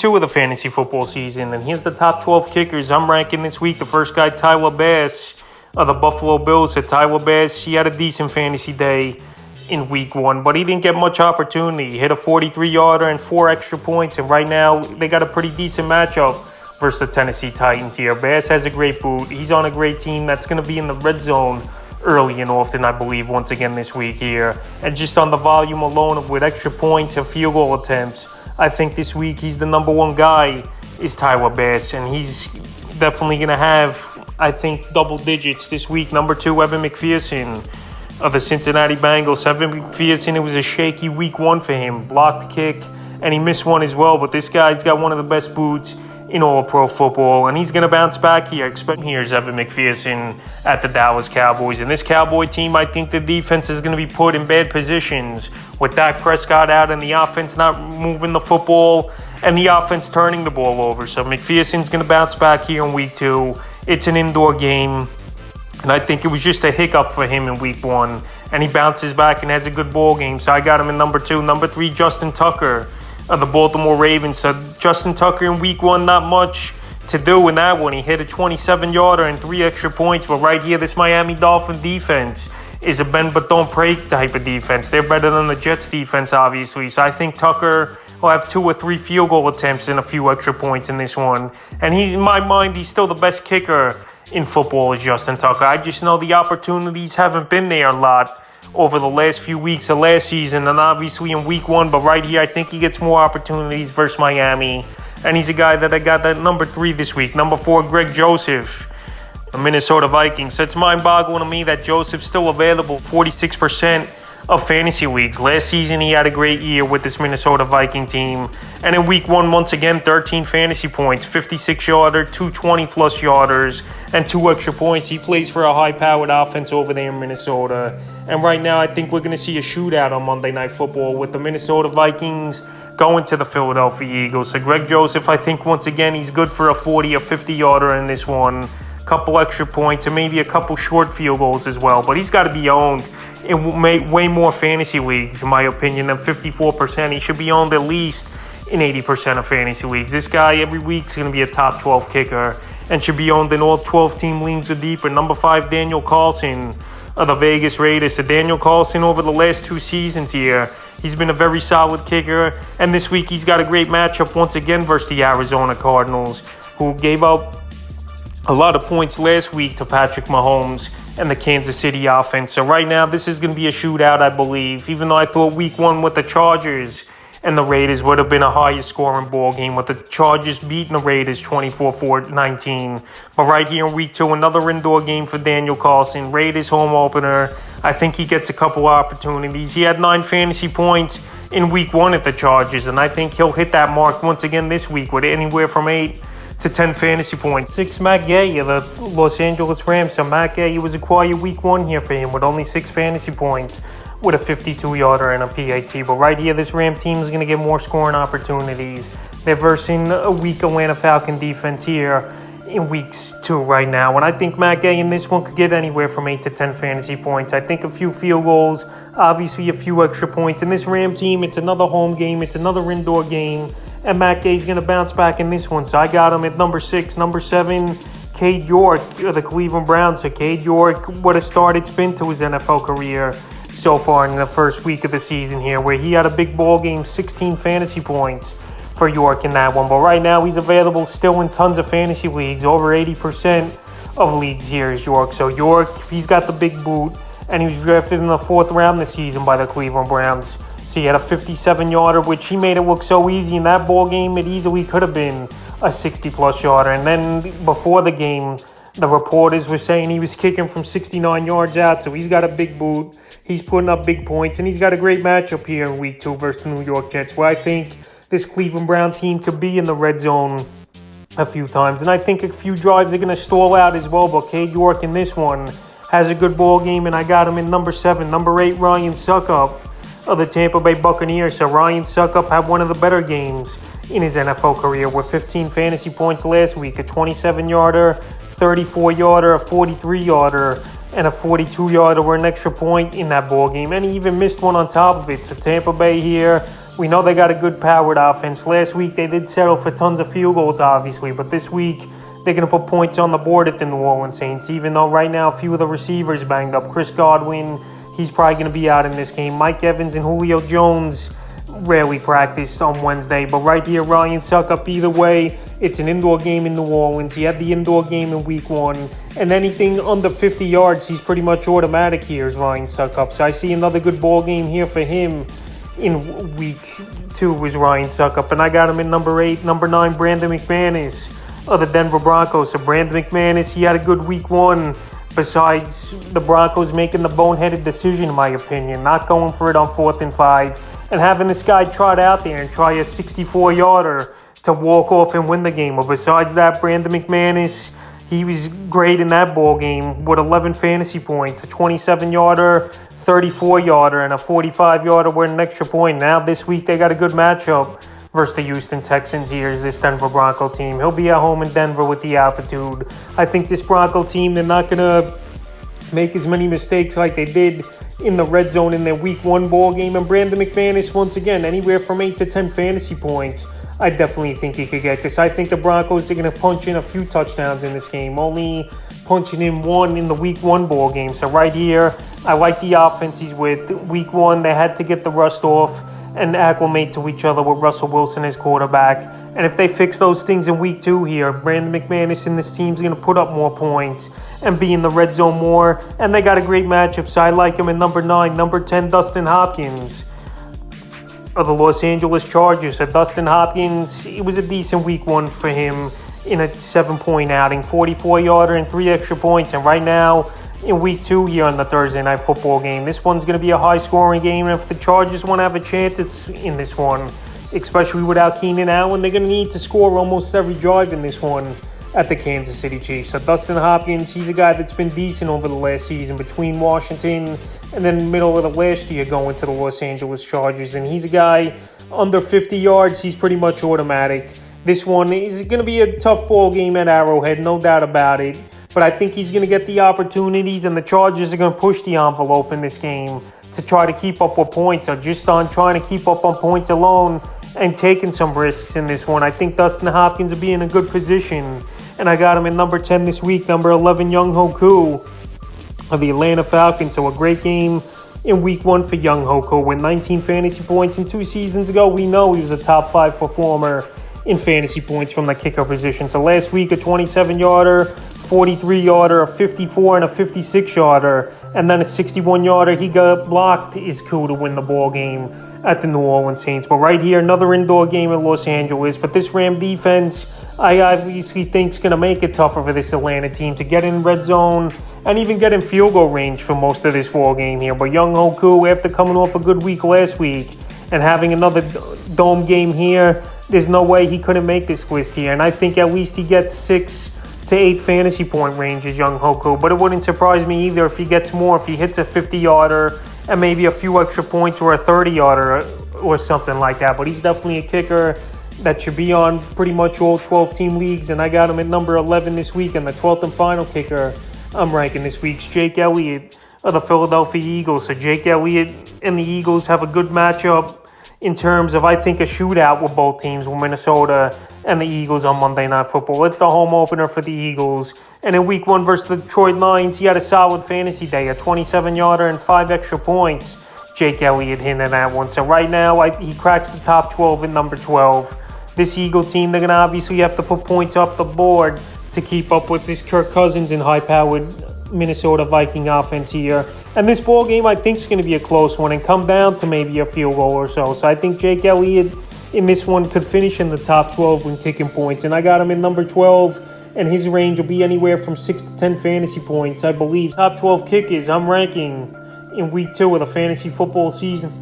2 of the fantasy football season, and here's the top 12 kickers I'm ranking this week. The first guy, Tyler Bass of the Buffalo Bills. So Tyler Bass, he had a decent fantasy day in week 1, but he didn't get much opportunity. He hit a 43-yarder and 4 extra points, and right now they got a pretty decent matchup versus the Tennessee Titans here. Bass has a great boot. He's on a great team that's going to be in the red zone early and often, I believe, once again this week here. And just on the volume alone with extra points and field goal attempts, I think this week he's the number 1 guy is Tyler Bass, and he's definitely going to have, I think, double digits this week. Number 2, Evan McPherson of the Cincinnati Bengals. Evan McPherson, it was a shaky week 1 for him. Blocked kick, and he missed one as well, but this guy's got one of the best boots in all of pro football, and he's going to bounce back here. Here's Evan McPherson at the Dallas Cowboys. And this Cowboy team, I think the defense is going to be put in bad positions with Dak Prescott out and the offense not moving the football and the offense turning the ball over. So McPherson's going to bounce back here in week 2. It's an indoor game, and I think it was just a hiccup for him in week 1, and he bounces back and has a good ball game. So I got him in number 2. Number 3, Justin Tucker of the Baltimore Ravens. So Justin Tucker in week 1, not much to do in that one. He hit a 27-yarder and 3 extra points. But right here, this Miami Dolphin defense is a bend but don't break type of defense. They're better than the Jets defense, obviously. So I think Tucker will have 2 or 3 field goal attempts and a few extra points in this one. And in my mind, he's still the best kicker in football is Justin Tucker. I just know the opportunities haven't been there a lot over the last few weeks of last season, and obviously in week 1, but right here I think he gets more opportunities versus Miami, and he's a guy that I got at number 3 this week. Number 4, Greg Joseph, the Minnesota Vikings. So it's mind-boggling to me that Joseph's still available 46% of fantasy leagues. Last season he had a great year with this Minnesota Viking team, and in week 1, once again, 13 fantasy points, 56-yarder, 2 20-plus yarders, and 2 extra points. He plays for a high-powered offense over there in Minnesota. And right now, I think we're going to see a shootout on Monday Night Football with the Minnesota Vikings going to the Philadelphia Eagles. So Greg Joseph, I think, once again, he's good for a 40 or 50-yarder in this one. Couple extra points and maybe a couple short field goals as well. But he's got to be owned in way more fantasy leagues, in my opinion, than 54%. He should be owned at least in 80% of fantasy leagues. This guy every week is going to be a top 12 kicker and should be owned in all 12-team leagues or deeper. Number 5, Daniel Carlson of the Vegas Raiders. So Daniel Carlson, over the last 2 seasons here, he's been a very solid kicker. And this week he's got a great matchup once again versus the Arizona Cardinals, who gave up a lot of points last week to Patrick Mahomes and the Kansas City offense. So right now this is going to be a shootout, I believe, even though I thought week 1 with the Chargers and the Raiders would have been a higher scoring ball game, with the Chargers beating the Raiders 24-19. But right here in week 2, another indoor game for Daniel Carlson. Raiders home opener. I think he gets a couple opportunities. He had 9 fantasy points in week 1 at the Chargers, and I think he'll hit that mark once again this week with anywhere from 8 to 10 fantasy points. 6, Matt Gay of the Los Angeles Rams. So Matt Gay, was acquired week 1 here for him with only 6 fantasy points, with a 52-yarder and a PAT. But right here, this Ram team is going to get more scoring opportunities. They're versing a weak Atlanta Falcon defense here in weeks 2 right now. And I think Matt Gay in this one could get anywhere from 8 to 10 fantasy points. I think a few field goals, obviously a few extra points. In this Ram team, it's another home game. It's another indoor game. And Matt Gay's going to bounce back in this one. So I got him at number 6. Number 7, Cade York of the Cleveland Browns. So Cade York, what a start it's been to his NFL career so far in the first week of the season here, where he had a big ball game, 16 fantasy points for York in that one. But right now he's available still in tons of fantasy leagues. Over 80% of leagues here is York. So York, he's got the big boot, and he was drafted in the 4th round this season by the Cleveland Browns. So he had a 57-yarder, which he made it look so easy in that ball game. It easily could have been a 60-plus yarder. And then before the game, the reporters were saying he was kicking from 69 yards out. So he's got a big boot. He's putting up big points, and he's got a great matchup here in week 2 versus the New York Jets, where I think this Cleveland Brown team could be in the red zone a few times. And I think a few drives are going to stall out as well. But Cade York in this one has a good ball game, and I got him in number 7. Number 8, Ryan Succop of the Tampa Bay Buccaneers. So Ryan Succop had one of the better games in his NFL career with 15 fantasy points last week, a 27-yarder, 34-yarder, a 43-yarder, and a 42-yarder were an extra point in that ball game. And he even missed one on top of it. So Tampa Bay here, We know they got a good powered offense. Last week they did settle for tons of field goals, obviously, but this week they're going to put points on the board at the New Orleans Saints, even though right now a few of the receivers banged up. Chris Godwin, he's probably going to be out in this game. Mike Evans and Julio Jones rarely practiced on Wednesday, but right here, Ryan Succop, either way, it's an indoor game in New Orleans. He had the indoor game in week 1, and anything under 50 yards, he's pretty much automatic here is Ryan Succop. So I see another good ball game here for him in week 2 was Ryan Succop, and I got him in number 8. Number 9, Brandon McManus of the Denver Broncos. So Brandon McManus, he had a good week 1, besides the Broncos making the boneheaded decision, in my opinion, not going for it on 4th and 5, and having this guy trot out there and try a 64-yarder to walk off and win the game. But besides that, Brandon McManus, he was great in that ball game with 11 fantasy points, a 27-yarder, 34-yarder, and a 45-yarder with an extra point. Now this week they got a good matchup versus the Houston Texans. Here's this Denver Bronco team. He'll be at home in Denver with the altitude. I think this Bronco team, they're not going to make as many mistakes like they did in the red zone in their week 1 ball game. And Brandon McManus, once again, anywhere from 8 to 10 fantasy points, I definitely think he could get, because I think the Broncos are going to punch in a few touchdowns in this game, only punching in 1 in the week 1 ball game. So right here, I like the offense he's with. Week 1, they had to get the rust off and acclimate to each other with Russell Wilson as quarterback. And if they fix those things in week 2 here, Brandon McManus and this team's going to put up more points and be in the red zone more. And they got a great matchup, so I like him in number 9. Number 10, Dustin Hopkins of the Los Angeles Chargers. So Dustin Hopkins, it was a decent week 1 for him in a 7-point outing, 44-yarder and 3 extra points. And right now, in week 2 here on the Thursday Night Football game, this one's going to be a high-scoring game. And if the Chargers want to have a chance, it's in this one, especially without Keenan Allen. They're going to need to score almost every drive in this one at the Kansas City Chiefs. So Dustin Hopkins, he's a guy that's been decent over the last season between Washington and then middle of the last year going to the Los Angeles Chargers. And he's a guy under 50 yards. He's pretty much automatic. This one is going to be a tough ball game at Arrowhead, no doubt about it. But I think he's going to get the opportunities, and the Chargers are going to push the envelope in this game to try to keep up with points, or just on trying to keep up on points alone and taking some risks in this one. I think Dustin Hopkins will be in a good position, and I got him in number 10 this week. Number 11, Young-Ho Koo of the Atlanta Falcons. So a great game in week 1 for Young-Ho Koo with 19 fantasy points. And 2 seasons ago, we know he was a top 5 performer in fantasy points from the kicker position. So last week, a 27-yarder, 43-yarder, a 54, and a 56-yarder, and then a 61-yarder. He got blocked is cool to win the ball game at the New Orleans Saints. But right here, another indoor game in Los Angeles. But this Ram defense, I obviously think is going to make it tougher for this Atlanta team to get in red zone and even get in field goal range for most of this ball game here. But Young-Ho Koo, after coming off a good week last week and having another dome game here, there's no way he couldn't make this list here. And I think at least he gets 6 to 8 fantasy point range is Young-Ho Koo. But it wouldn't surprise me either if he gets more, if he hits a 50-yarder and maybe a few extra points or a 30-yarder or something like that. But he's definitely a kicker that should be on pretty much all 12-team leagues. And I got him at number 11 this week. And the 12th and final kicker I'm ranking this week's Jake Elliott of the Philadelphia Eagles. So Jake Elliott and the Eagles have a good matchup in terms of, I think, a shootout with both teams, with Minnesota and the Eagles on Monday Night Football. It's the home opener for the Eagles. And in week 1 versus the Detroit Lions, he had a solid fantasy day, a 27-yarder and 5 extra points. Jake Elliott hit in that one. So right now, he cracks the top 12 in number 12. This Eagle team, they're going to obviously have to put points up the board to keep up with this Kirk Cousins and high-powered Minnesota Viking offense here. And this ball game, I think, is going to be a close one and come down to maybe a field goal or so. So I think Jake Elliott in this one could finish in the top 12 when kicking points. And I got him in number 12, and his range will be anywhere from 6 to 10 fantasy points, I believe. Top 12 kickers I'm ranking in week 2 of the fantasy football season.